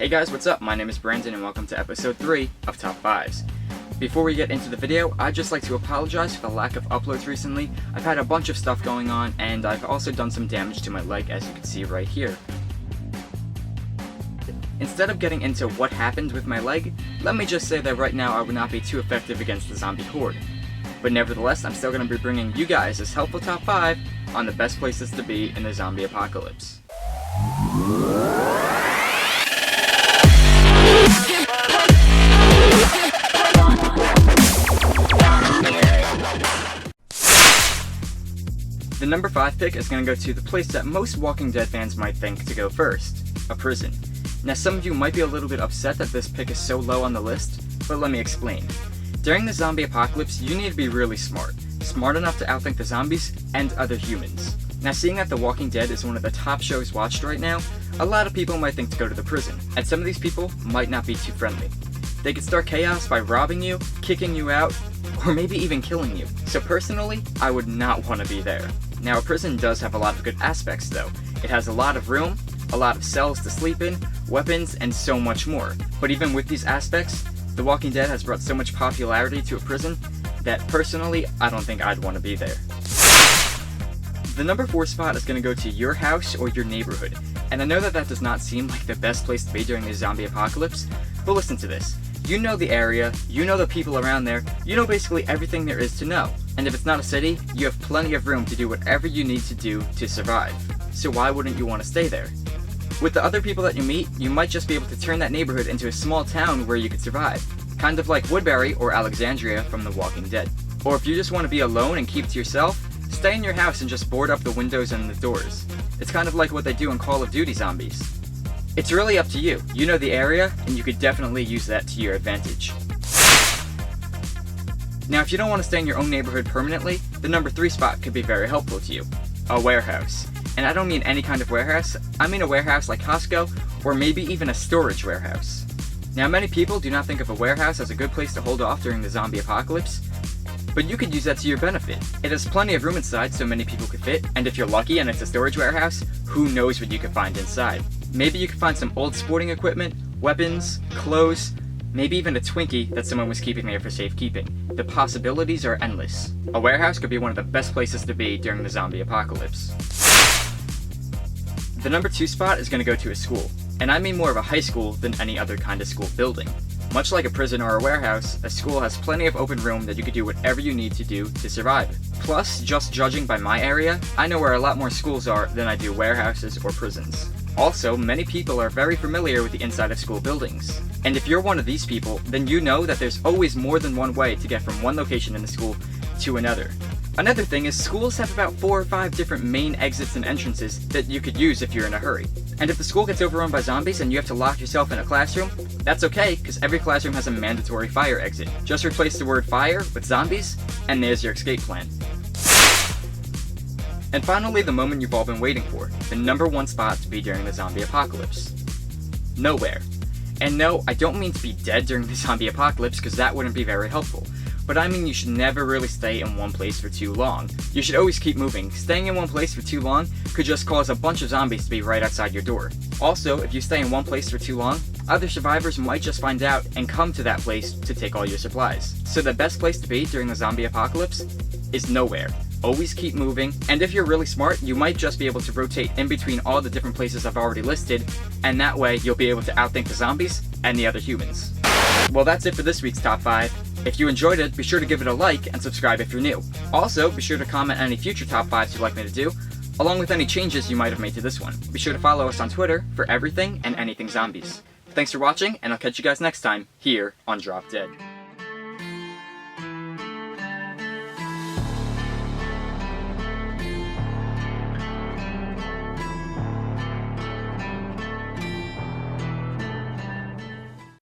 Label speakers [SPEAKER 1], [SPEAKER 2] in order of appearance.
[SPEAKER 1] Hey guys, what's up? My name is Brandon and welcome to episode 3 of Top 5s. Before we get into the video, I'd just like to apologize for the lack of uploads recently. I've had a bunch of stuff going on and I've also done some damage to my leg, as you can see right here. Instead of getting into what happened with my leg, let me just say that right now I would not be too effective against the zombie horde. But nevertheless, I'm still going to be bringing you guys this helpful top 5 on the best places to be in the zombie apocalypse. The number 5 pick is going to go to the place that most Walking Dead fans might think to go first, a prison. Now some of you might be a little bit upset that this pick is so low on the list, but let me explain. During the zombie apocalypse, you need to be really smart enough to outthink the zombies and other humans. Now seeing that The Walking Dead is one of the top shows watched right now, a lot of people might think to go to the prison, and some of these people might not be too friendly. They could start chaos by robbing you, kicking you out, or maybe even killing you. So personally, I would not want to be there. Now a prison does have a lot of good aspects though. It has a lot of room, a lot of cells to sleep in, weapons, and so much more. But even with these aspects, The Walking Dead has brought so much popularity to a prison that personally, I don't think I'd want to be there. The number 4 spot is going to go to your house or your neighborhood. And I know that that does not seem like the best place to be during the zombie apocalypse, but listen to this. You know the area, you know the people around there, you know basically everything there is to know. And if it's not a city, you have plenty of room to do whatever you need to do to survive. So why wouldn't you want to stay there? With the other people that you meet, you might just be able to turn that neighborhood into a small town where you could survive. Kind of like Woodbury or Alexandria from The Walking Dead. Or if you just want to be alone and keep to yourself, stay in your house and just board up the windows and the doors. It's kind of like what they do in Call of Duty Zombies. It's really up to you. You know the area, and you could definitely use that to your advantage. Now if you don't want to stay in your own neighborhood permanently, the number 3 spot could be very helpful to you. A warehouse. And I don't mean any kind of warehouse, I mean a warehouse like Costco, or maybe even a storage warehouse. Now many people do not think of a warehouse as a good place to hold off during the zombie apocalypse, but you could use that to your benefit. It has plenty of room inside so many people could fit, and if you're lucky and it's a storage warehouse, who knows what you could find inside. Maybe you could find some old sporting equipment, weapons, clothes, maybe even a Twinkie that someone was keeping there for safekeeping. The possibilities are endless. A warehouse could be one of the best places to be during the zombie apocalypse. The number 2 spot is going to go to a school, and I mean more of a high school than any other kind of school building. Much like a prison or a warehouse, a school has plenty of open room that you can do whatever you need to do to survive. Plus, just judging by my area, I know where a lot more schools are than I do warehouses or prisons. Also, many people are very familiar with the inside of school buildings. And if you're one of these people, then you know that there's always more than one way to get from one location in the school to another. Another thing is schools have about 4 or 5 different main exits and entrances that you could use if you're in a hurry. And if the school gets overrun by zombies and you have to lock yourself in a classroom, that's okay, because every classroom has a mandatory fire exit. Just replace the word fire with zombies, and there's your escape plan. And finally, the moment you've all been waiting for, the number 1 spot to be during the zombie apocalypse. Nowhere. And no, I don't mean to be dead during the zombie apocalypse, because that wouldn't be very helpful. But I mean you should never really stay in one place for too long. You should always keep moving. Staying in one place for too long could just cause a bunch of zombies to be right outside your door. Also, if you stay in one place for too long, other survivors might just find out and come to that place to take all your supplies. So the best place to be during the zombie apocalypse is nowhere. Always keep moving, and if you're really smart, you might just be able to rotate in between all the different places I've already listed, and that way you'll be able to outthink the zombies and the other humans. Well, that's it for this week's Top 5. If you enjoyed it, be sure to give it a like and subscribe if you're new. Also, be sure to comment any future Top 5s you'd like me to do, along with any changes you might have made to this one. Be sure to follow us on Twitter for everything and anything zombies. Thanks for watching, and I'll catch you guys next time, here on Drop Dead.